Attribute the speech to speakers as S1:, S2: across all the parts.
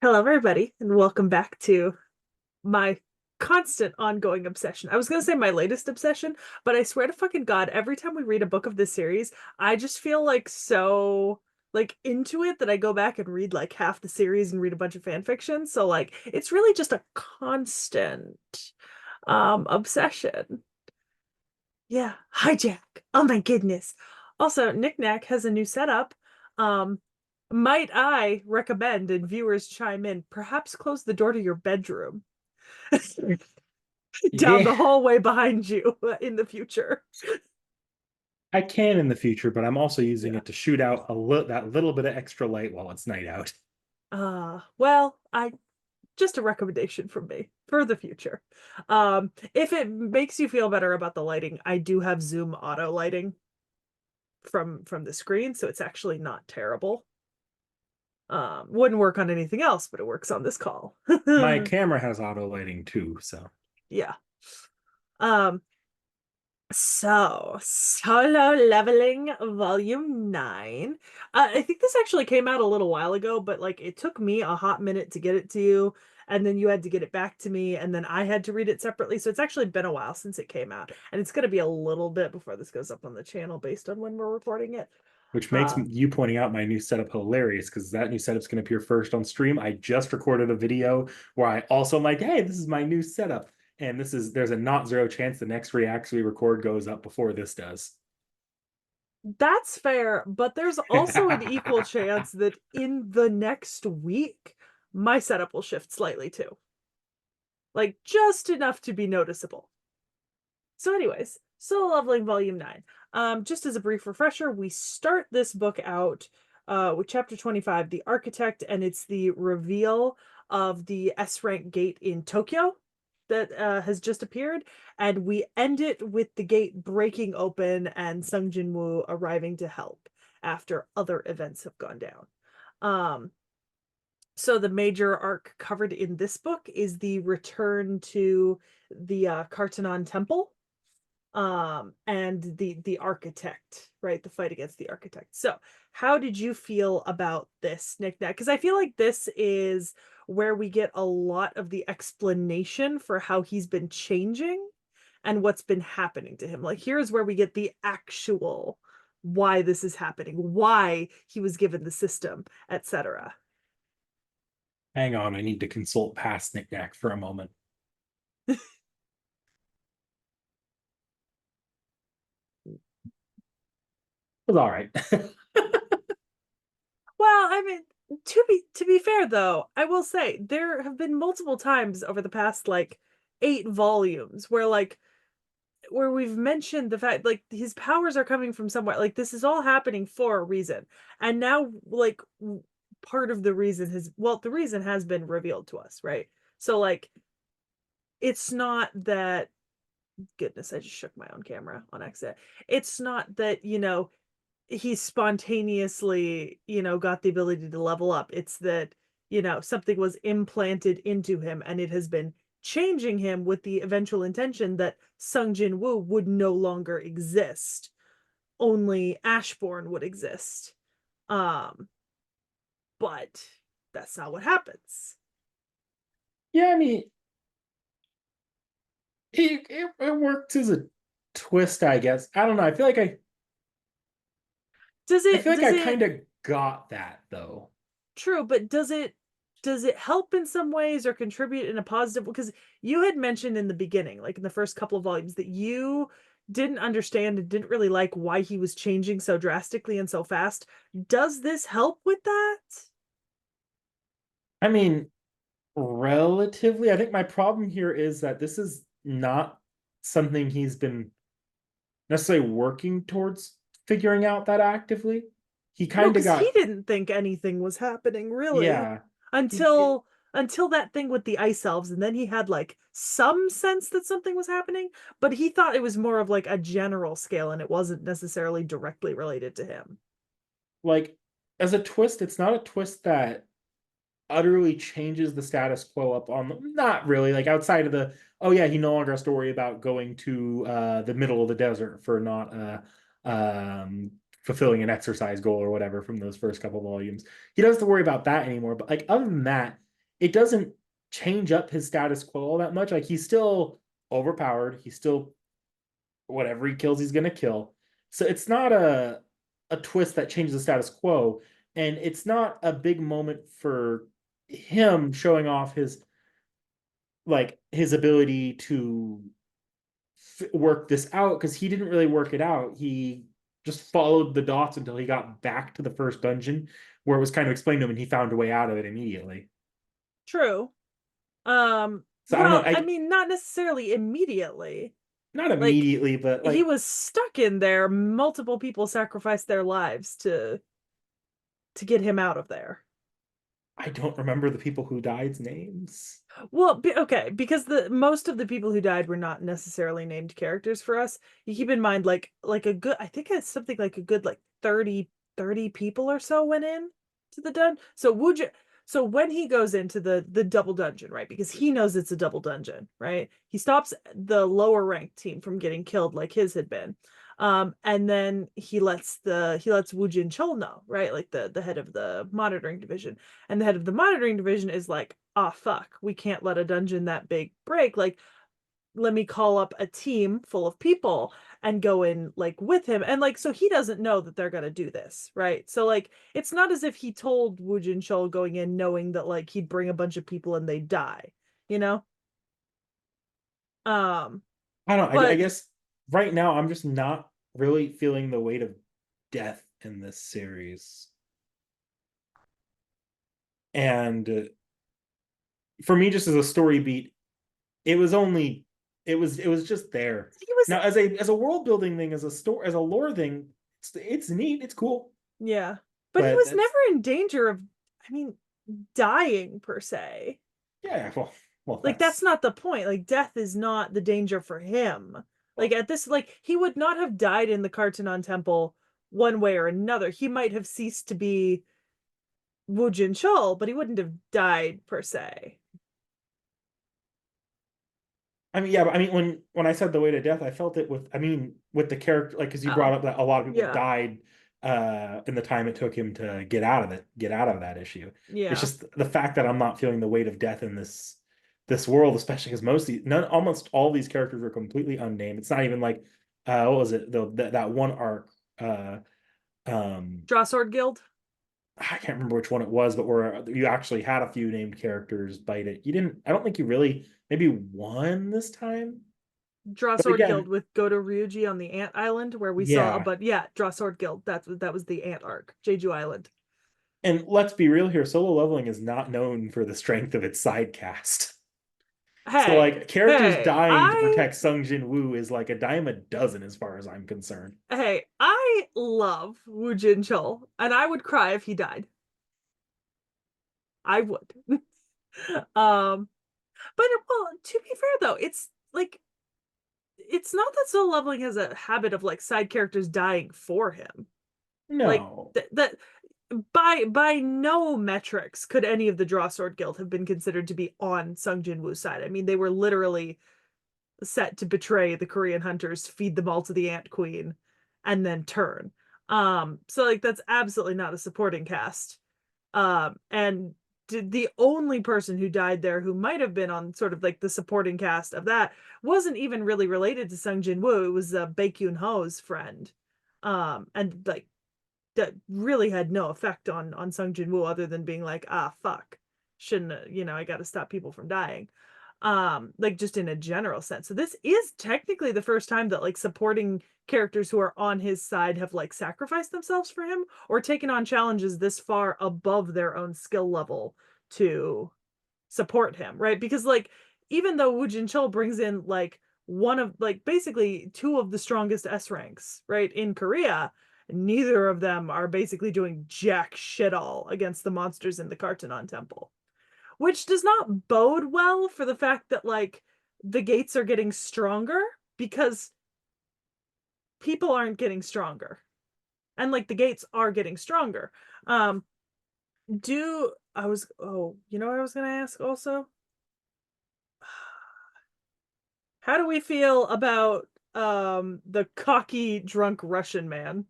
S1: Hello, everybody, and welcome back to my constant ongoing obsession. I was going to say my latest obsession, but I swear to fucking God, every time we read a book of this series, I just feel like so into it that I go back and read like half the series and read a bunch of fan fiction. So like it's really just a constant obsession. Yeah, hijack. Oh my goodness. Also, Knick-Knack has a new setup. Um, might I recommend, and viewers chime in, perhaps close the door to your bedroom down
S2: Yeah,
S1: the hallway behind you in the future.
S2: I can in the future, but I'm also using
S1: Yeah.
S2: it to shoot out that little bit of extra light while it's night out.
S1: Well, I just a recommendation from me for the future. If it makes you feel better about the lighting, I do have Zoom auto lighting from the screen, so it's actually not terrible. Wouldn't work on anything else, but it works on this call.
S2: My camera has auto lighting too, so
S1: Yeah. Um, so Solo Leveling Volume 9. I think this actually came out a little while ago, but like it took me a hot minute to get it to you, and then you had to get it back to me, and then I had to read it separately. So it's actually been a while since it came out, and it's gonna be a little bit before this goes up on the channel based on when we're recording it.
S2: which makes
S1: Uh,
S2: you pointing out my new setup hilarious because that new setup's going to appear first on stream. I just recorded a video where I also am like, hey, this is my new setup. And there's a not zero chance the next reacts we record goes up before this does.
S1: That's fair, but there's also an equal chance that in the next week, my setup will shift slightly too. Like just enough to be noticeable. So, anyways, Solo Leveling Volume 9. Just as a brief refresher, we start this book out with chapter 25, The Architect, and it's the reveal of the S rank gate in Tokyo that has just appeared. And we end it with the gate breaking open and Sung Jin Woo arriving to help after other events have gone down. Um, so the major arc covered in this book is the return to the Kartanon Temple, and the architect, right? The fight against the architect. So how did you feel about this, Nick? Because I feel like this is where we get a lot of the explanation for how he's been changing and what's been happening to him. Like here's where we get the actual why this is happening, why he was given the system, etc.
S2: Hang on, I need to consult past knickknack for a moment. It was all right.
S1: Well, I mean, to be fair though, I will say there have been multiple times over the past like 8 volumes where we've mentioned the fact like his powers are coming from somewhere. Like this is all happening for a reason. And now part of the reason the reason has been revealed to us, right? So like it's not that goodness, I just shook my own camera on accident. It's not that, he spontaneously, got the ability to level up. It's that, something was implanted into him and it has been changing him with the eventual intention that Sung Jin Woo would no longer exist. Only Ashbourne would exist. Um, but that's not what happens.
S2: Yeah, I mean, it worked as a twist, I guess. I don't know.
S1: Does
S2: I
S1: it
S2: feel like
S1: does
S2: I
S1: it
S2: kind of got that though.
S1: True, but does it help in some ways or contribute in a positive? Because you had mentioned in the beginning, like in the first couple of volumes, that you didn't understand and didn't really like why he was changing so drastically and so fast. Does this help with that?
S2: I mean, relatively, I think my problem here is that this is not something he's been necessarily working towards figuring out that actively. He
S1: No,
S2: kind of
S1: because he
S2: got,
S1: didn't think anything was happening really
S2: yeah, he, it,
S1: until that thing with the ice elves, and then he had like some sense that something was happening, but he thought it was more of like a general scale and it wasn't necessarily directly related to him.
S2: like, as a twist, it's not a twist that utterly changes the status quo up on not really like outside of the oh yeah he no longer has to worry about going to the middle of the desert for not fulfilling an exercise goal or whatever from those first couple volumes. He doesn't have to worry about that anymore, but like other than that, it doesn't change up his status quo all that much. Like he's still overpowered. He's still whatever he kills, he's gonna kill. So it's not a twist that changes the status quo, and it's not a big moment for him showing off his ability to work this out because he didn't really work it out. He just followed the dots until he got back to the first dungeon where it was kind of explained to him and he found a way out of it immediately.
S1: True.
S2: So I don't know.
S1: Well, I mean, not necessarily immediately.
S2: Not
S1: Like
S2: immediately, but
S1: he
S2: like
S1: was stuck in there. Multiple people sacrificed their lives to get him out of there.
S2: I don't remember the people who died's names.
S1: Well, okay, because the most of the people who died were not necessarily named characters for us. You keep in mind like a good, I think it's something like a good like 30 people or so went in to the dun. So would you so when he goes into the double dungeon, right? Because he knows it's a double dungeon, right? He stops the lower ranked team from getting killed like his had been. And then he lets Wu Jin Chol know, right? Like the head of the monitoring division. And the head of the monitoring division is like, ah, fuck, we can't let a dungeon that big break. Like, let me call up a team full of people and go in like with him. And like, so he doesn't know that they're gonna do this, right? So like, it's not as if he told Wu Jin Chol going in knowing that like he'd bring a bunch of people and they'd die, you know? Um,
S2: I don't know. I
S1: but
S2: guess right now I'm just not really feeling the weight of death in this series. And for me, just as a story beat, it was only it was just there.
S1: he was,
S2: Now, as a world building thing, as a story, as a lore thing, it's neat, it's cool,
S1: yeah, but he
S2: but
S1: was
S2: that's
S1: never in danger of, I mean, dying per se.
S2: yeah. Well,
S1: Like that's not the point. Like death is not the danger for him. Like
S2: well,
S1: at this, like he would not have died in the Kartanon Temple one way or another. He might have ceased to be Wu Jin Chul, but he wouldn't have died per se.
S2: I mean, yeah, but I mean, when I said the way to death, I felt it with, I mean, with the character, like, because you brought
S1: Oh,
S2: up that a lot of people
S1: yeah,
S2: died in the time it took him to get out of that issue. It's
S1: yeah.
S2: just the fact that I'm not feeling the weight of death in this world, especially because almost all these characters are completely unnamed. It's not even like, what was it, that one arc, uh, um,
S1: Draw Sword Guild,
S2: I can't remember which one it was, but where you actually had a few named characters bite it. You didn't, I don't think you really, maybe one this time.
S1: Draw
S2: But
S1: Sword Guild
S2: again,
S1: with Goto Ryuji on the Ant Island, where we saw,
S2: yeah.
S1: but yeah, Draw Sword Guild. That was the Ant arc, Jeju Island.
S2: And let's be real here, solo leveling is not known for the strength of its side cast. So
S1: Hey,
S2: like characters
S1: hey,
S2: dying to protect Sung Jin Woo is like a dime a dozen as far as I'm concerned.
S1: I love Wu Jin Chul, and I would cry if he died. I would. um, but well, to be fair though, it's like it's not that Solo Leveling has a habit of like side characters dying for him. Like
S2: No.
S1: that by no metrics could any of the Draw Sword Guild have been considered to be on Sung Jin Woo's side. I mean, they were literally set to betray the Korean hunters, feed them all to the Ant Queen, and then turn. So like that's absolutely not a supporting cast. And the only person who died there who might have been on sort of like the supporting cast of that wasn't even really related to Sung Jin Woo. It was Baekhyun Ho's friend. And like that really had no effect on Sung Jin Woo other than being like, ah, fuck, shouldn't I got to stop people from dying. Like just in a general sense. So this is technically the first time that like supporting characters who are on his side have like sacrificed themselves for him or taken on challenges this far above their own skill level to support him, right? Because like even though Woo Jin Chul brings in like one of like basically two of the strongest S ranks, right, in Korea, neither of them are basically doing jack shit all against the monsters in the Kartanon Temple, which does not bode well for the fact that like the gates are getting stronger because people aren't getting stronger and like the gates are getting stronger. Do I was oh you know what I was gonna ask also, how do we feel about the cocky drunk Russian man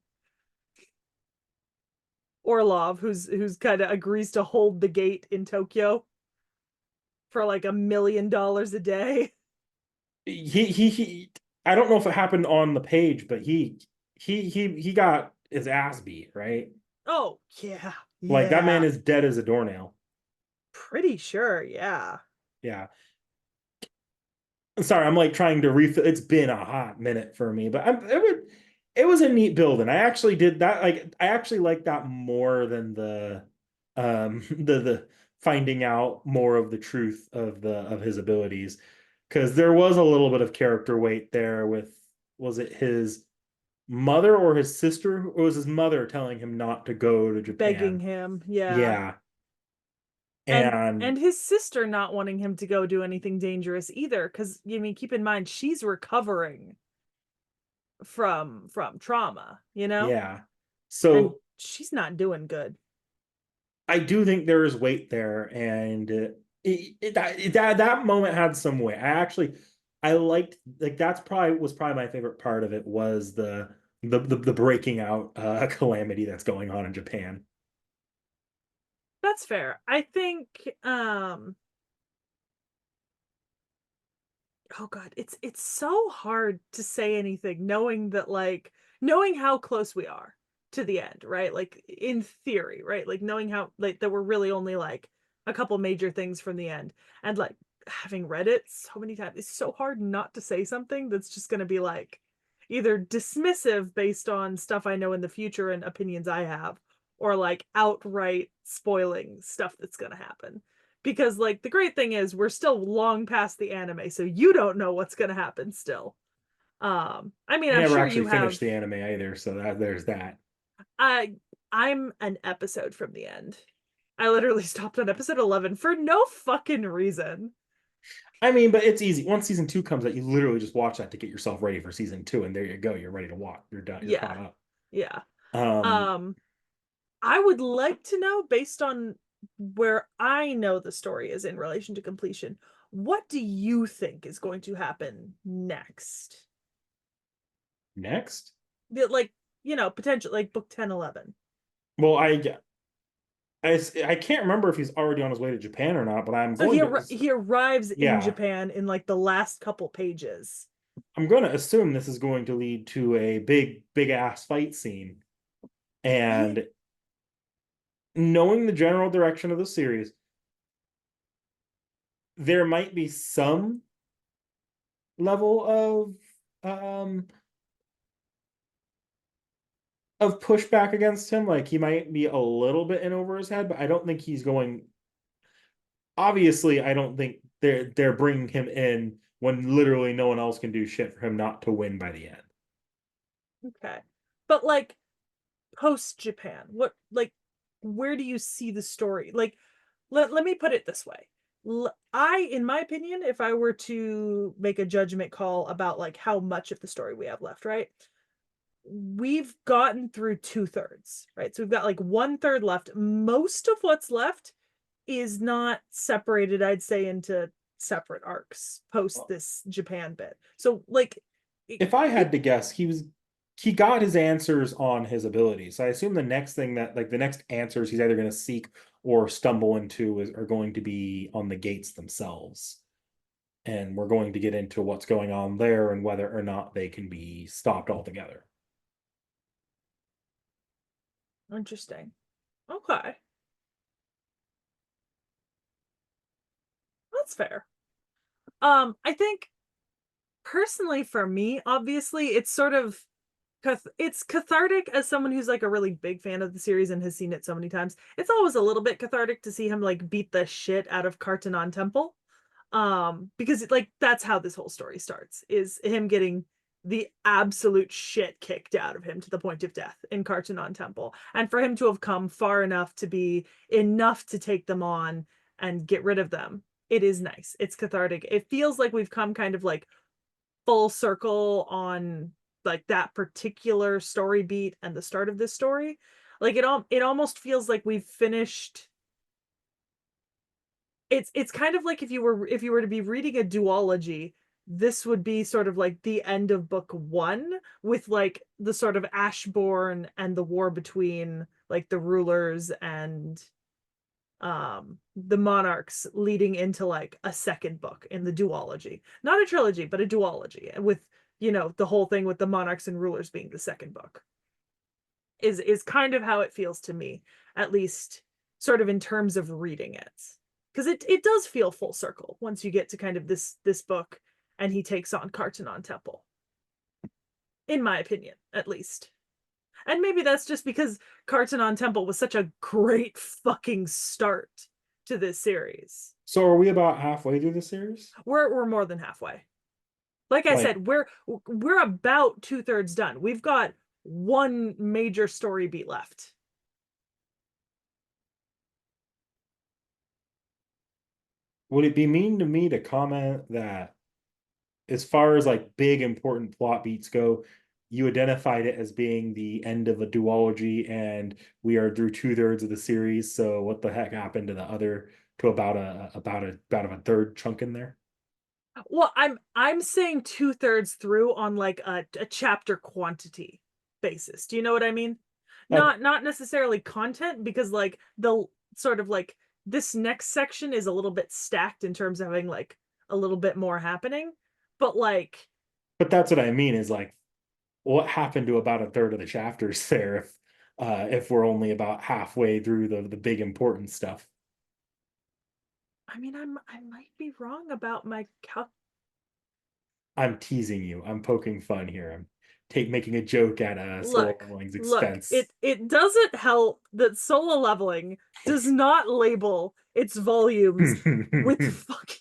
S1: Orlov, who's kind of agrees to hold the gate in Tokyo? for like $1 million a day.
S2: He I don't know if it happened on the page, but he got his ass beat, right?
S1: Oh, yeah.
S2: Like that man
S1: Yeah.
S2: is dead as a doornail.
S1: Pretty sure, yeah.
S2: Yeah. Sorry, I'm like trying to refill. It's been a hot minute for me, but it was a neat build, and I actually did that. Like, I actually like that more than the the finding out more of the truth of the of his abilities, because there was a little bit of character weight there with, was it his mother or his sister, or was his mother telling him not to go to
S1: Begging
S2: Japan?
S1: him, yeah.
S2: Yeah,
S1: And
S2: and
S1: his sister not wanting him to go do anything dangerous either, because I mean, keep in mind she's recovering from trauma, you know?
S2: yeah.
S1: And
S2: So
S1: she's not doing good.
S2: I do think there is weight there, and that moment had some weight. I liked, like, that's probably was probably my favorite part of it, was the breaking out calamity that's going on in Japan.
S1: That's fair. I think oh god, it's so hard to say anything knowing that like knowing how close we are to the end, right? Like in theory, right? Like knowing how like there were really only like a couple major things from the end. And like having read it so many times, it's so hard not to say something that's just going to be like either dismissive based on stuff I know in the future and opinions I have, or like outright spoiling stuff that's going to happen, because like the great thing is we're still long past the anime, so you don't know what's going to happen still. I mean,
S2: I
S1: I'm
S2: never
S1: sure
S2: actually
S1: you have.
S2: finished the anime either, so there's that.
S1: I i'm an episode from the end. I literally stopped on episode 11 for no fucking reason.
S2: I mean, but it's easy. Once season two comes out, you literally just watch that to get yourself ready for season two, and there you go. You're ready to watch. You're done. You're
S1: Yeah,
S2: caught up.
S1: yeah.
S2: Um,
S1: um I would like to know, based on where I know the story is in relation to completion, what do you think is going to happen next?
S2: Next,
S1: Like, potential like book 10, 11.
S2: well, I can't remember if he's already on his way to Japan or not, but I'm
S1: So
S2: going to,
S1: he arrives in
S2: yeah,
S1: Japan in like the last couple pages.
S2: I'm going to assume this is going to lead to a big ass fight scene.
S1: Yeah,
S2: And knowing the general direction of the series, there might be some level um of pushback against him. Like, he might be a little bit in over his head, but I don't think he's going. Obviously, I don't think they're bringing him in when literally no one else can do shit for him not to win by the end.
S1: okay. But like post Japan, what like where do you see the story? Like let me put it this way. I, in my opinion, if I were to make a judgment call about like how much of the story we have left, right? We've gotten through 2/3, right? So we've got like 1/3 left. Most of what's left is not separated, I'd say, into separate arcs post this Japan bit. So like
S2: If I
S1: it
S2: had to guess, he got his answers on his abilities. So I assume the next thing that, like, the next answers he's either going to seek or stumble into are going to be on the gates themselves. And we're going to get into what's going on there and whether or not they can be stopped altogether.
S1: interesting. Okay. That's fair. I think personally for me, obviously, it's sort of it's cathartic as someone who's like a really big fan of the series and has seen it so many times. It's always a little bit cathartic to see him like beat the shit out of Cartanon Temple. Because like that's how this whole story starts, is him getting the absolute shit kicked out of him to the point of death in Cartanon Temple. And for him to have come far enough to be enough to take them on and get rid of them, it is nice. It's cathartic. It feels like we've come kind of like full circle on like that particular story beat and the start of this story. Like it almost feels like we've finished. It's kind of like if you were to be reading a duology, this would be sort of like the end of book one, with like the sort of Ashbourne and the war between like the rulers and the monarchs leading into like a second book in the duology, not a trilogy but a duology, with the whole thing with the monarchs and rulers being the second book is kind of how it feels to me, at least sort of in terms of reading it, because it does feel full circle once you get to kind of this book and he takes on Cartanon Temple, in my opinion at least. And maybe that's just because Cartanon Temple was such a great fucking start to this series.
S2: So are we about halfway through the series?
S1: We're more than halfway. Like I
S2: Like,
S1: said, we're about 2/3 done. We've got one major story beat left.
S2: would it be mean to me to comment that as far as like big important plot beats go, you identified it as being the end of a duology, and we are through 2/3 of the series. So what the heck happened to the other to about a third chunk in there?
S1: Well, I'm saying 2/3 through on like a chapter quantity basis. Do you know what I mean?
S2: Uh,
S1: Not necessarily content, because like the sort of like this next section is a little bit stacked in terms of having like a little bit more happening, but like
S2: but that's what I mean is like what happened to about a third of the chapters there if we're only about halfway through the big important stuff.
S1: I mean I might be wrong about my cal.
S2: I'm teasing you. I'm poking fun here. I'm take making a joke at Solo
S1: Look,
S2: Leveling's
S1: look,
S2: expense.
S1: it doesn't help that Solo Leveling does not label its volumes with fucking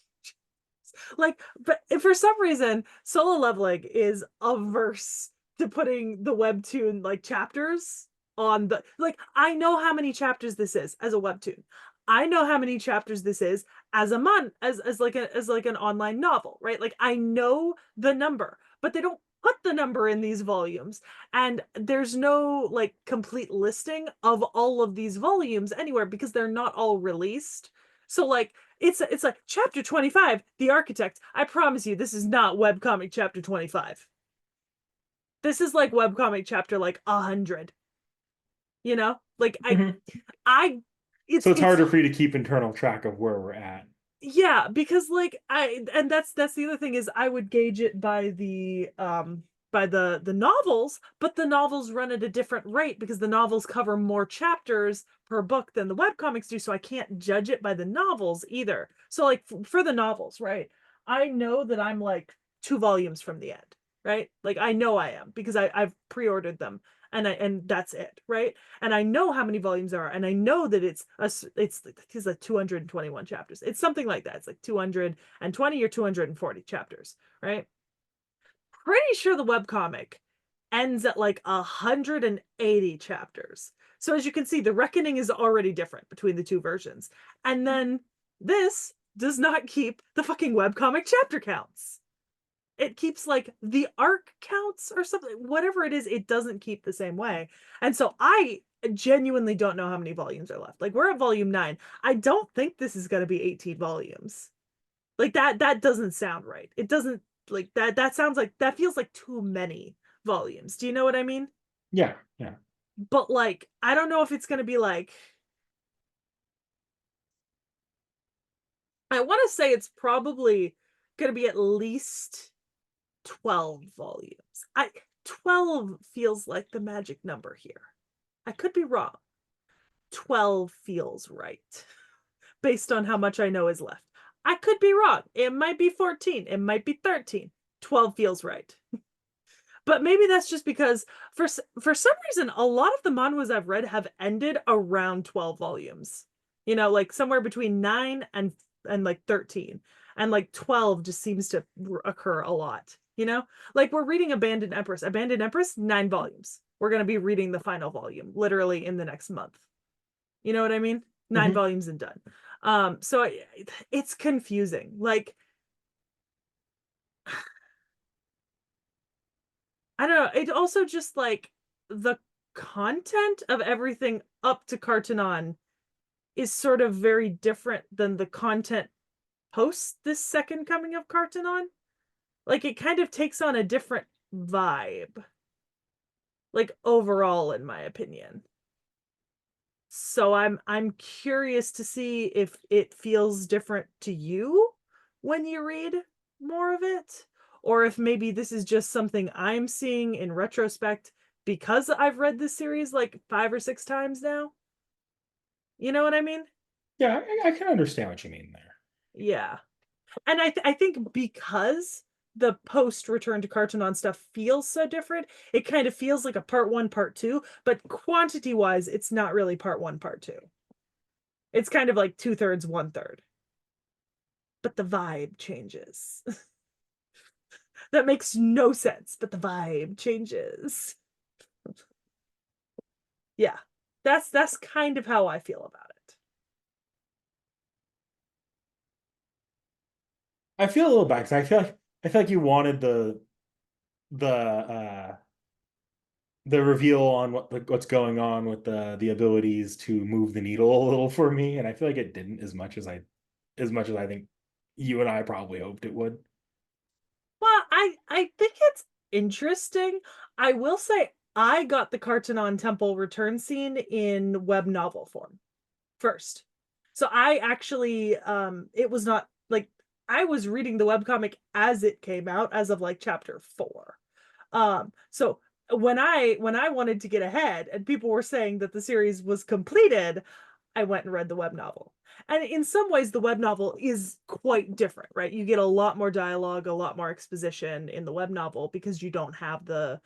S1: like, but for some reason Solo Leveling is averse to putting the webtoon like chapters on the, like, I know how many chapters this is as a webtoon. I know how many chapters this is as a as like as like an online novel, right? Like I know the number, but they don't put the number in these volumes, and there's no like complete listing of all of these volumes anywhere because they're not all released. So like it's like chapter 25, The Architect. I promise you this is not webcomic chapter 25. This is like webcomic chapter like 100. Like
S2: Mhm.
S1: I
S2: So it's
S1: it's
S2: harder for you to keep internal track of where we're at.
S1: yeah, because like I and that's the other thing is I would gauge it by the novels, but the novels run at a different rate because the novels cover more chapters per book than the webcomics do, so I can't judge it by the novels either. So like for the novels, right? I know that I'm like 2 volumes from the end, right? Like I know I am because I've pre-ordered them, and that's it, right? And I know how many volumes there are, and I know that it's like 221 chapters. It's something like that. It's like 220 or 240 chapters, right? Pretty sure the webcomic ends at like 180 chapters. So as you can see, the reckoning is already different between the two versions. And then this does not keep the fucking webcomic chapter counts. It keeps like the arc counts or something, whatever it is, it doesn't keep the same way. And so I genuinely don't know how many volumes are left. Like we're at volume 9. I don't think this is going to be 18 volumes. Like that doesn't sound right. It doesn't, like that sounds like that feels like too many volumes. Do you know what I mean?
S2: Yeah, yeah.
S1: But like I don't know if it's going to be like, I want to say it's probably going to be at least 12 volumes. I 12 feels like the magic number here. I could be wrong. 12 feels right based on how much I know is left. I could be wrong. It might be 14, it might be 13. 12 feels right. But maybe that's just because for some reason a lot of the manhwas I've read have ended around 12 volumes. Like somewhere between 9 and like 13. And like 12 just seems to occur a lot, Like we're reading Abandoned Empress. Abandoned Empress, 9 volumes. We're going to be reading the final volume literally in the next month. You know what I mean? 9
S2: Mhm.
S1: volumes and done. So it's confusing. Like I don't know. It also just like the content of everything up to Cartanon is sort of very different than the content post this second coming of Cartanon. Like it kind of takes on a different vibe. Like overall, in my opinion. So I'm curious to see if it feels different to you when you read more of it, or if maybe this is just something I'm seeing in retrospect because I've read this series like 5 or 6 times now. You know what I mean?
S2: Yeah, I can understand what you mean there.
S1: Yeah. And I think because the post return to Cartoon on stuff feels so different, it kind of feels like a part one, part two, but quantity wise, it's not really part one, part two. It's kind of like 2/3, 1/3. But the vibe changes. That makes no sense, but the vibe changes. Yeah. That's kind of how I feel about it.
S2: I feel a little bad because I feel like you wanted the the reveal on what's going on with the abilities to move the needle a little for me, and I feel like it didn't as much as I think you and I probably hoped it would.
S1: Well, I think it's interesting. I will say I got the Cartanon Temple return scene in web novel form first. So I actually it was not like I was reading the webcomic as it came out as of like chapter 4. So when I wanted to get ahead and people were saying that the series was completed, I went and read the web novel. And in some ways, the web novel is quite different, right? You get a lot more dialogue, a lot more exposition in the web novel because you don't have the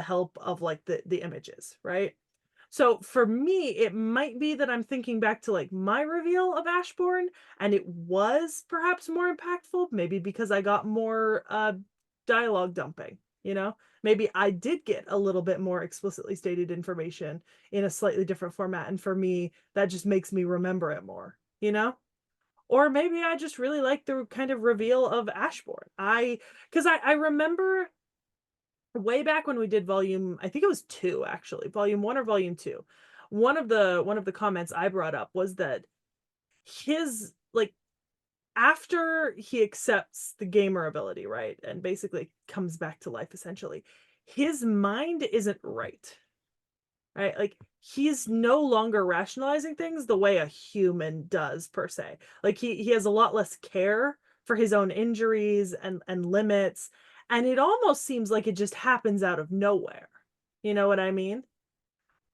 S1: help of like the images, right? So for me, it might be that I'm thinking back to like my reveal of Ashbourne, and it was perhaps more impactful, maybe because I got more dialogue dumping, you know? Maybe I did get a little bit more explicitly stated information in a slightly different format, and for me, that just makes me remember it more, you know? Or maybe I just really like the kind of reveal of Ashbourne. Because I remember way back when we did volume, I think it was 2 actually, volume 1 or volume 2. One of the comments I brought up was that his like after he accepts the gamer ability, right? And basically comes back to life essentially. His mind isn't right. Right? Like he's no longer rationalizing things the way a human does per se. Like he has a lot less care for his own injuries and limits, and it almost seems like it just happens out of nowhere. You know what I mean?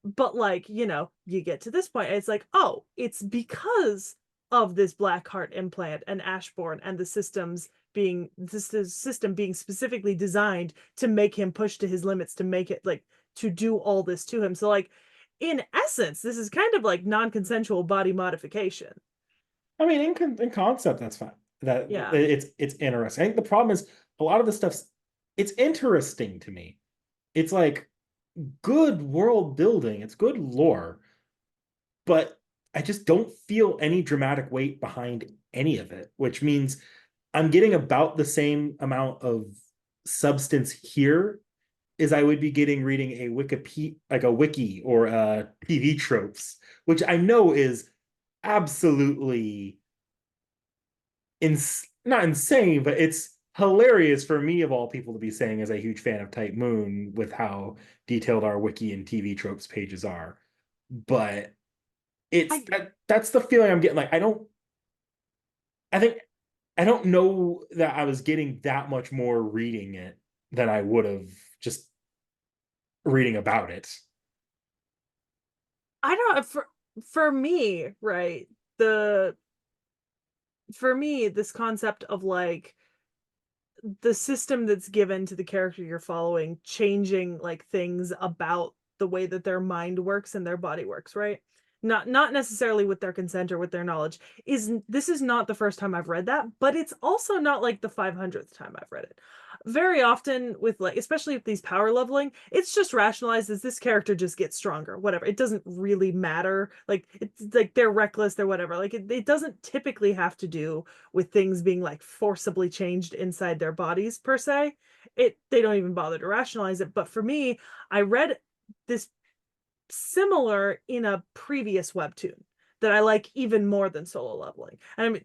S1: But like, you get to this point, it's like, oh, it's because of this black heart implant and Ashbourne and the system being specifically designed to make him push to his limits, to make it like to do all this to him. So like in essence, this is kind of like non-consensual body modification.
S2: I mean, in concept, that's fine. That
S1: Yeah.
S2: it's interesting. I think the problem is a lot of the stuff's it's interesting to me. It's like good world building, it's good lore, but I just don't feel any dramatic weight behind any of it, which means I'm getting about the same amount of substance here as I would be getting reading a Wikipedia, like a wiki or TV tropes, which I know is absolutely not insane, but it's hilarious for me of all people to be saying as a huge fan of Type Moon with how detailed our wiki and TV tropes pages are. But it's
S1: I
S2: that's the feeling I'm getting. Like I think I don't know that I was getting that much more reading it than I would have just reading about it.
S1: I don't for me, right? The For me, this concept of like the system that's given to the character you're following changing like things about the way that their mind works and their body works, right? Not necessarily with their consent or with their knowledge. This is not the first time I've read that, but it's also not like the 500th time I've read it. Very often with like especially with these power leveling, it's just rationalized as this character just gets stronger, whatever. It doesn't really matter. Like it's like they're reckless, they're whatever. Like it doesn't typically have to do with things being like forcibly changed inside their bodies per se. They don't even bother to rationalize it. But for me, I read this similar in a previous webtoon that I like even more than solo leveling. And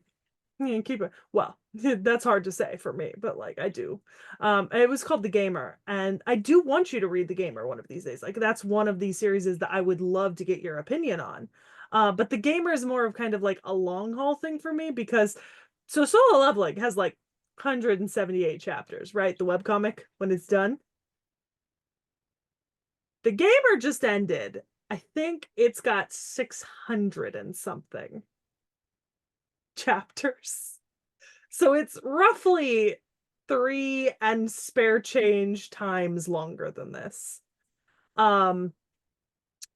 S1: I mean, keep it well. That's hard to say for me, but like I do. It was called The Gamer, and I do want you to read The Gamer one of these days. Like that's one of these series that I would love to get your opinion on. But The Gamer is more of kind of like a long haul thing for me because so Solo Leveling has like 178 chapters, right? The webcomic when it's done. The Gamer just ended. I think it's got 600 and something chapters. So it's roughly three and spare change times longer than this. Um,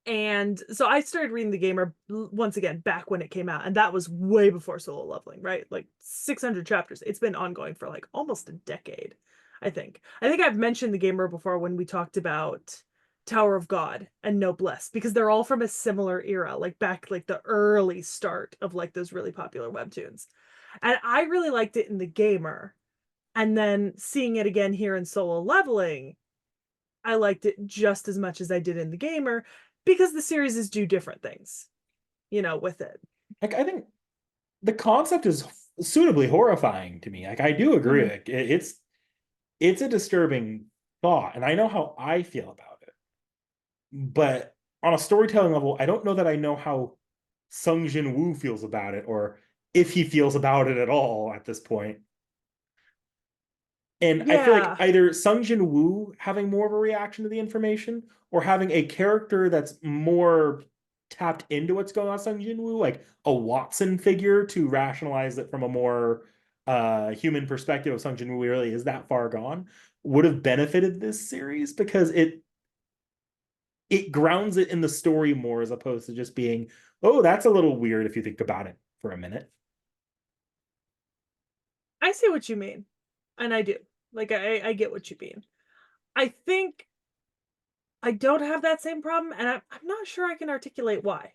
S1: and so I started reading The Gamer once again back when it came out, and that was way before Solo Leveling, right? Like 600 chapters. It's been ongoing for like almost a decade, I think. I think I've mentioned The Gamer before when we talked about Tower of God and Noblesse because they're all from a similar era, like back like the early start of like those really popular webtoons. And I really liked it in The Gamer. And then seeing it again here in Solo Leveling, I liked it just as much as I did in The Gamer because the series is do different things, with it.
S2: Like I think the concept is suitably horrifying to me. Like I do agree.
S1: Mhm.
S2: Like it's a disturbing thought, and I know how I feel about it. But on a storytelling level, I don't know that I know how Sung Jin Woo feels about it, or if he feels about it at all at this point. And I feel like
S1: Yeah.
S2: either Sung Jin Woo having more of a reaction to the information, or having a character that's more tapped into what's going on Sung Jin Woo, like a Watson figure to rationalize it from a more human perspective of Sung Jin Woo really is that far gone, would have benefited this series because it grounds it in the story more as opposed to just being, oh, that's a little weird if you think about it for a minute.
S1: I see what you mean. And I do. Like I get what you mean. I think I don't have that same problem, and I'm not sure I can articulate why.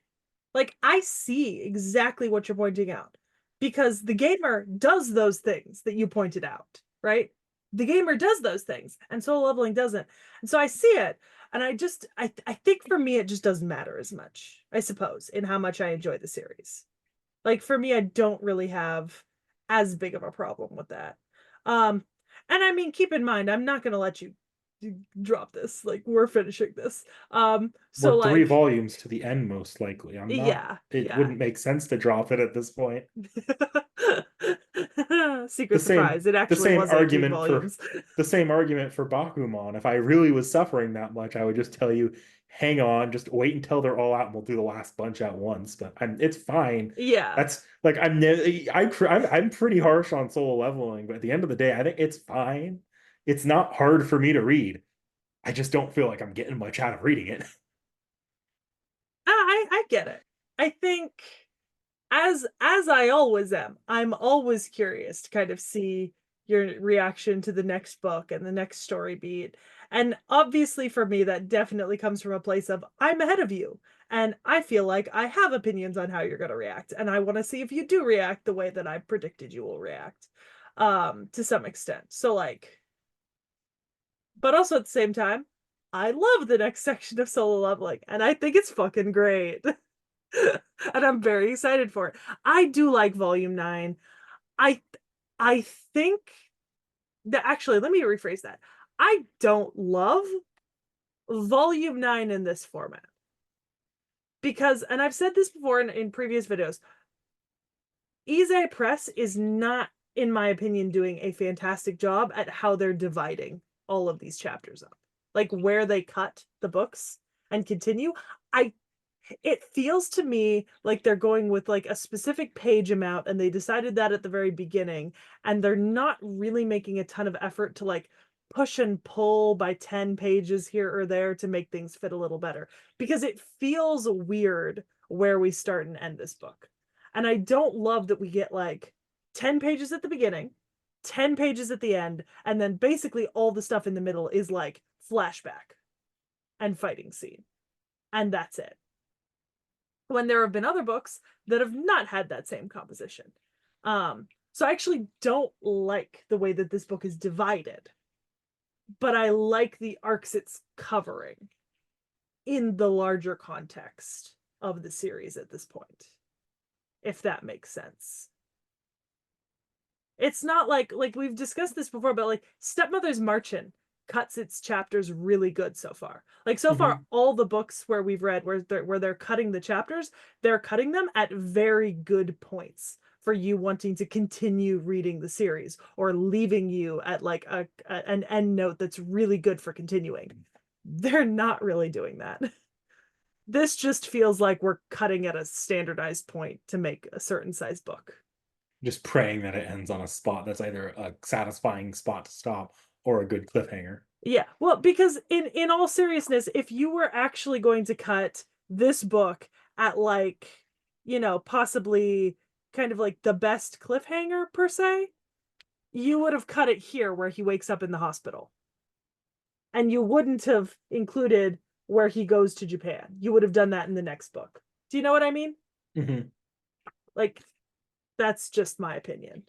S1: Like, I see exactly what you're pointing out because the gamer does those things that you pointed out, right? The gamer does those things, and Solo Leveling doesn't. And so I see it, and I think for me it just doesn't matter as much, I suppose, in how much I enjoy the series. Like for me, I don't really have as big of a problem with that. Um, and I mean, keep in mind, I'm not gonna let you drop this. Like we're finishing this. So
S2: We're three
S1: like,
S2: volumes to the end, most likely. I'm not,
S1: yeah,
S2: it
S1: yeah.
S2: wouldn't make sense to drop it at this point. The
S1: Secret
S2: same
S1: surprise. It
S2: the
S1: actually
S2: same
S1: was 18
S2: argument for
S1: volumes.
S2: the same argument for Bakuman. If I really was suffering that much, I would just tell you, hang on, just wait until they're all out and we'll do the last bunch at once. But it's fine.
S1: Yeah.
S2: That's like I'm pretty harsh on Solo Leveling, but at the end of the day, I think it's fine. It's not hard for me to read. I just don't feel like I'm getting much out of reading it.
S1: I get it. I think as I always am, I'm always curious to kind of see your reaction to the next book and the next story beat. And obviously for me that definitely comes from a place of I'm ahead of you and I feel like I have opinions on how you're going to react and I want to see if you do react the way that I predicted you will react to some extent. So like but also at the same time I love the next section of Solo Leveling and I think it's fucking great. And I'm very excited for it. I do like Volume 9. I I think that actually, let me rephrase that. I don't love Volume 9 in this format because, and I've said this before in previous videos, Ize Press is not, in my opinion, doing a fantastic job at how they're dividing all of these chapters up. Like where they cut the books and continue. I It feels to me like they're going with like a specific page amount and they decided that at the very beginning and they're not really making a ton of effort to like push and pull by 10 pages here or there to make things fit a little better because it feels weird where we start and end this book. And I don't love that we get like 10 pages at the beginning, 10 pages at the end, and then basically all the stuff in the middle is like flashback and fighting scene. And that's it when there have been other books that have not had that same composition. So I actually don't like the way that this book is divided, but I like the arcs it's covering in the larger context of the series at this point, if that makes sense. It's not like we've discussed this before, but like Stepmother's Marchin cuts its chapters really good so far. Like so far,
S2: Hmm.
S1: all the books where we've read where they're cutting the chapters, they're cutting them at very good points for you wanting to continue reading the series or leaving you at like an end note that's really good for continuing. They're not really doing that. This just feels like we're cutting at a standardized point to make a certain size book.
S2: Just praying that it ends on a spot that's either a satisfying spot to stop or a good cliffhanger.
S1: Yeah, well, because in all seriousness, if you were actually going to cut this book at like, possibly kind of like the best cliffhanger per se, you would have cut it here where he wakes up in the hospital. And you wouldn't have included where he goes to Japan. You would have done that in the next book. Do you know what I mean?
S2: Hmm.
S1: Like, that's just my opinion.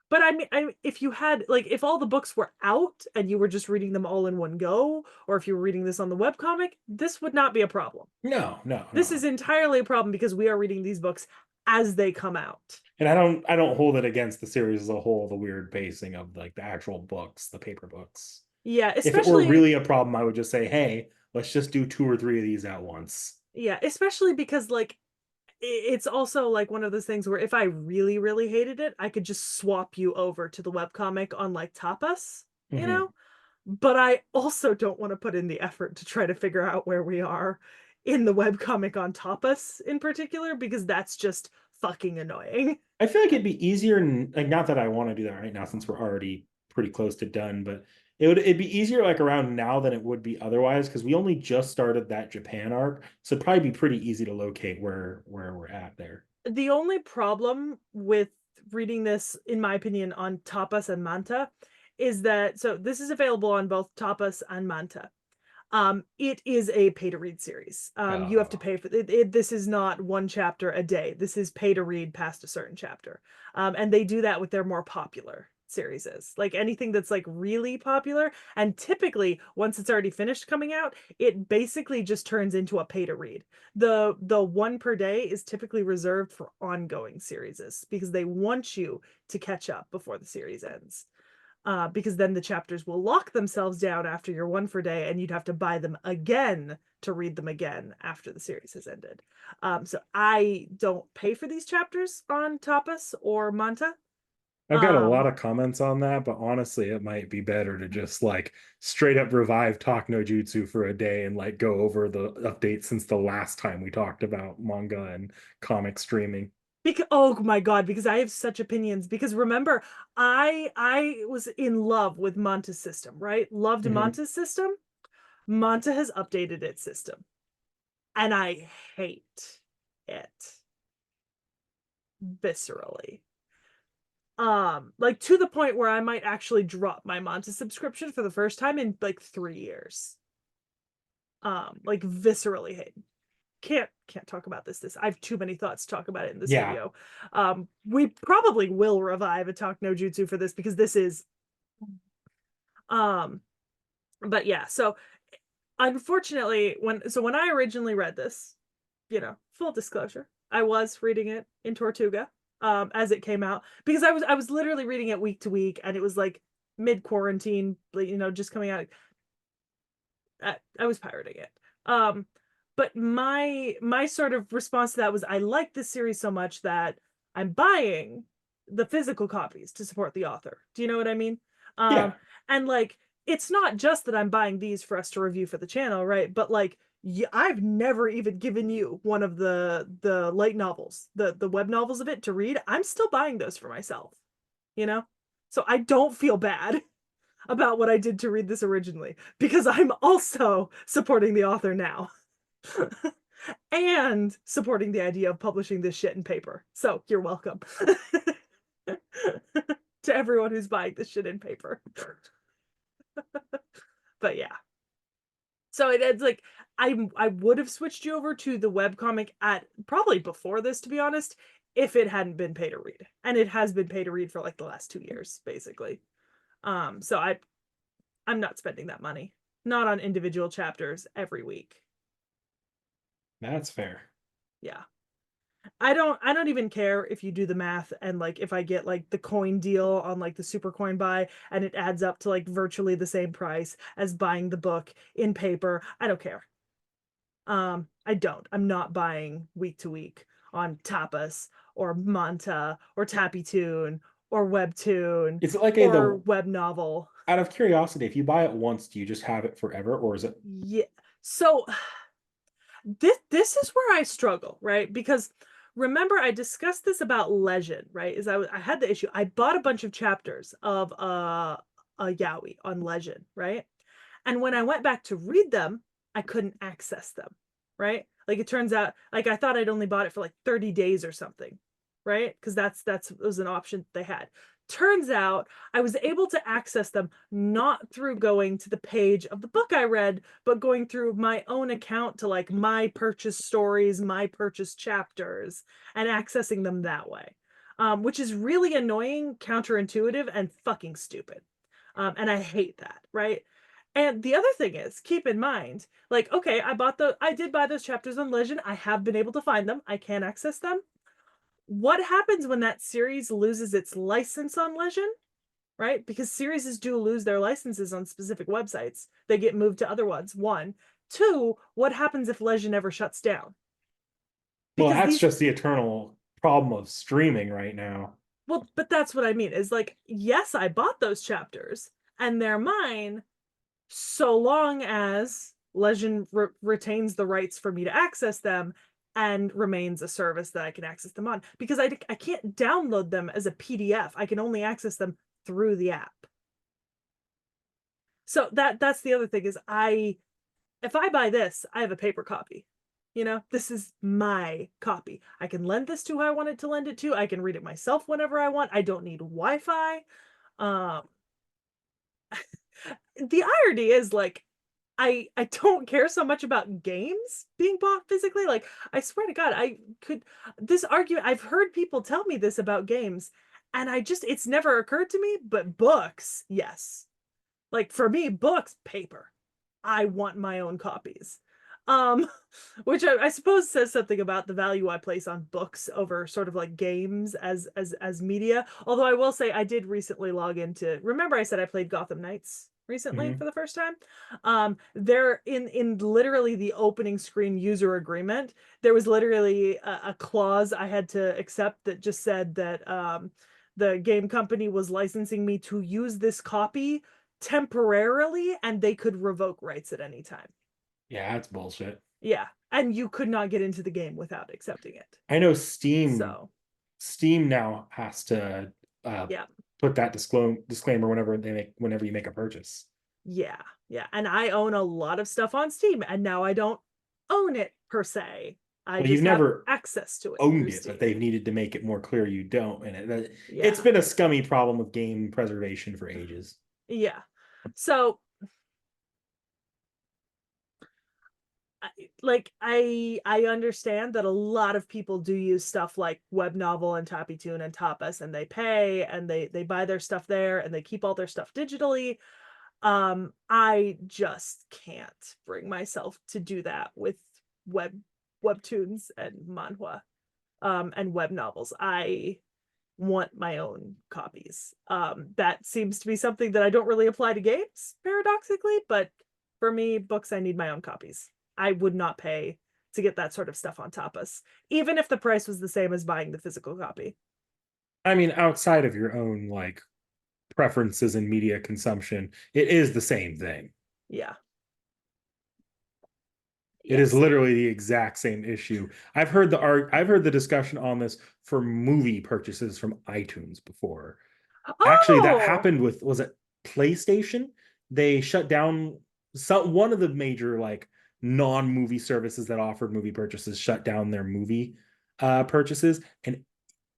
S1: But I mean, if you had like if all the books were out and you were just reading them all in one go, or if you were reading this on the webcomic, this would not be a problem.
S2: No, no,
S1: This
S2: no.
S1: is entirely a problem because we are reading these books as they come out.
S2: And I don't hold it against the series as a whole, the weird pacing of like the actual books, the paper books.
S1: Yeah,
S2: If it were
S1: especially
S2: really a problem, I would just say, hey, let's just do two or three of these at once.
S1: yeah, especially because like it's also like one of those things where if I really, really hated it, I could just swap you over to the webcomic on like Tapas, you
S2: Hmm.
S1: know? But I also don't want to put in the effort to try to figure out where we are in the webcomic on Tapas in particular, because that's just fucking annoying.
S2: I feel like it'd be easier, and like not that I want to do that right now since we're already pretty close to done, but it'd be easier like around now than it would be otherwise because we only just started that Japan arc, so it'd probably be pretty easy to locate where we're at there.
S1: The only problem with reading this, in my opinion, on Tapas and Manta is that so this is available on both Tapas and Manta. It is a pay to read series. You have to
S2: Oh.
S1: pay for it. This is not one chapter a day. This is pay to read past a certain chapter. And they do that with their more popular series is like anything that's like really popular. And typically, once it's already finished coming out, it basically just turns into a pay to read. The one per day is typically reserved for ongoing series because they want you to catch up before the series ends because then the chapters will lock themselves down after your one for day, and you'd have to buy them again to read them again after the series has ended. So I don't pay for these chapters on Tapas or Manta.
S2: I've got a lot
S1: Um,
S2: of comments on that, but honestly, it might be better to just like straight up revive Talk No Jutsu for a day and like go over the updates since the last time we talked about manga and comic streaming.
S1: because oh my god, because I have such opinions. Because remember, I was in love with Manta's system, right? Loved
S2: Hmm.
S1: Manta's system. Manta has updated its system, and I hate it viscerally. Like to the point where I might actually drop my Manta subscription for the first time in like 3 years. Like viscerally hate. Can't talk about this. I have too many thoughts to talk about it in this
S2: Yeah,
S1: video. We probably will revive a talk no jutsu for this because this is um but yeah, so unfortunately when I originally read this, full disclosure, I was reading it in Tortuga as it came out because I was literally reading it week to week and it was like mid quarantine, just coming out. I was pirating it. But my sort of response to that was I like this series so much that I'm buying the physical copies to support the author. Do you know what I mean? Um,
S2: yeah,
S1: and like it's not just that I'm buying these for us to review for the channel, right? But like I've never even given you one of the light novels, the web novels of it to read. I'm still buying those for myself, you know? So I don't feel bad about what I did to read this originally because I'm also supporting the author now and supporting the idea of publishing this shit in paper. So you're welcome to everyone who's buying this shit in paper. But yeah, so it's like I would have switched you over to the webcomic at probably before this, to be honest, if it hadn't been pay to read, and it has been pay to read for like the last 2 years, basically. So I'm not spending that money. Not on individual chapters every week.
S2: that's fair.
S1: Yeah. I don't even care if you do the math and like if I get like the coin deal on like the super coin buy and it adds up to like virtually the same price as buying the book in paper. I don't care. I don't. I'm not buying week to week on Tapas or Manta or Tappy Toon or Webtoon
S2: Is it like a
S1: or
S2: the
S1: web novel.
S2: out of curiosity, if you buy it once, do you just have it forever, or is it?
S1: Yeah. So this is where I struggle, right? Because remember I discussed this about Legend, right? I had the issue. I bought a bunch of chapters of a yaoi on Legend, right? And when I went back to read them, I couldn't access them, right? Like it turns out, like I thought I'd only bought it for like 30 days or something, right? Because that's was an option they had. Turns out I was able to access them not through going to the page of the book I read, but going through my own account to like my purchase stories, my purchase chapters, and accessing them that way. Which is really annoying, counterintuitive, and fucking stupid. And I hate that, right? And the other thing is, keep in mind, like, okay, I did buy those chapters on Legend. I have been able to find them. I can access them. What happens when that series loses its license on Legend? Right? Because series do lose their licenses on specific websites. They get moved to other ones. One. Two, what happens if Legend ever shuts down?
S2: Well,
S1: Because
S2: that's
S1: these,
S2: just the eternal problem of streaming right now.
S1: well, but that's what I mean is like, yes, I bought those chapters and they're mine so long as Legend retains the rights for me to access them and remains a service that I can access them on because I can't download them as a PDF. I can only access them through the app. So that's the other thing is I if I buy this, I have a paper copy. You know, this is my copy. I can lend this to who I want it to lend it to. I can read it myself whenever I want. I don't need Wi-Fi. Um, the irony is like I don't care so much about games being bought physically. Like I swear to God, I could this argument I've heard people tell me this about games and I just it's never occurred to me, but books, yes. Like for me, books, paper. I want my own copies. Um, which I suppose says something about the value I place on books over sort of like games as media. Although I will say I did recently log into remember I said I played Gotham Knights recently for
S2: Hmm.
S1: the first time. There in literally the opening screen user agreement, there was literally a clause I had to accept that just said that the game company was licensing me to use this copy temporarily and they could revoke rights at any time.
S2: Yeah, that's bullshit.
S1: Yeah. And you could not get into the game without accepting it.
S2: I know Steam
S1: So,
S2: Steam now has to uh,
S1: yeah.
S2: put that disclaimer whenever you make a purchase.
S1: Yeah. Yeah. And I own a lot of stuff on Steam and now I don't own it per se. I
S2: Well, you've
S1: just have
S2: never
S1: access to it
S2: owned
S1: through
S2: it, but
S1: Steam.
S2: they've needed to make it more clear you don't. And it's
S1: Yeah.
S2: been a scummy problem with game preservation for ages.
S1: Yeah. So, like I understand that a lot of people do use stuff like Web Novel and Tappy Toon and Tapas and they pay and they buy their stuff there and they keep all their stuff digitally. I just can't bring myself to do that with webtoons and manhwa and web novels. I want my own copies. That seems to be something that I don't really apply to games, paradoxically, but for me, books, I need my own copies. I would not pay to get that sort of stuff on Tapas, even if the price was the same as buying the physical copy.
S2: I mean, outside of your own like preferences in media consumption, it is the same thing.
S1: Yeah.
S2: It
S1: Yeah.
S2: is
S1: So,
S2: literally the exact same issue. I've heard the discussion on this for movie purchases from iTunes before. Actually, that
S1: oh,
S2: happened with was it PlayStation? They shut down one of the major like non-movie services that offered movie purchases shut down their movie purchases and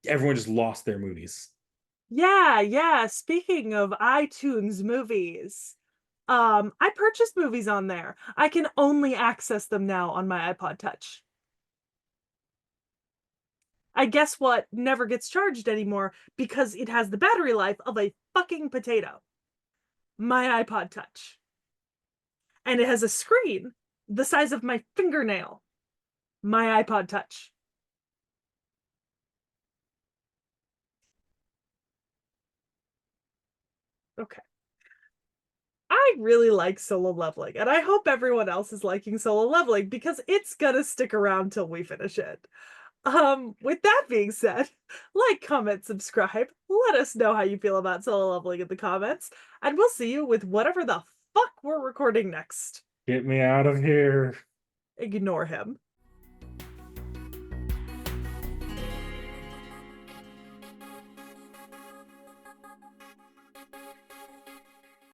S2: everyone just lost their movies.
S1: yeah, yeah. Speaking of iTunes movies, I purchased movies on there. I can only access them now on my iPod Touch. I guess what never gets charged anymore because it has the battery life of a fucking potato. My iPod Touch. And it has a screen the size of my fingernail. My iPod Touch. Okay. I really like Solo Leveling, and I hope everyone else is liking Solo Leveling because it's gonna stick around till we finish it. With that being said, like, comment, subscribe. Let us know how you feel about Solo Leveling in the comments, and we'll see you with whatever the fuck we're recording next.
S2: Get me out of here.
S1: Ignore him.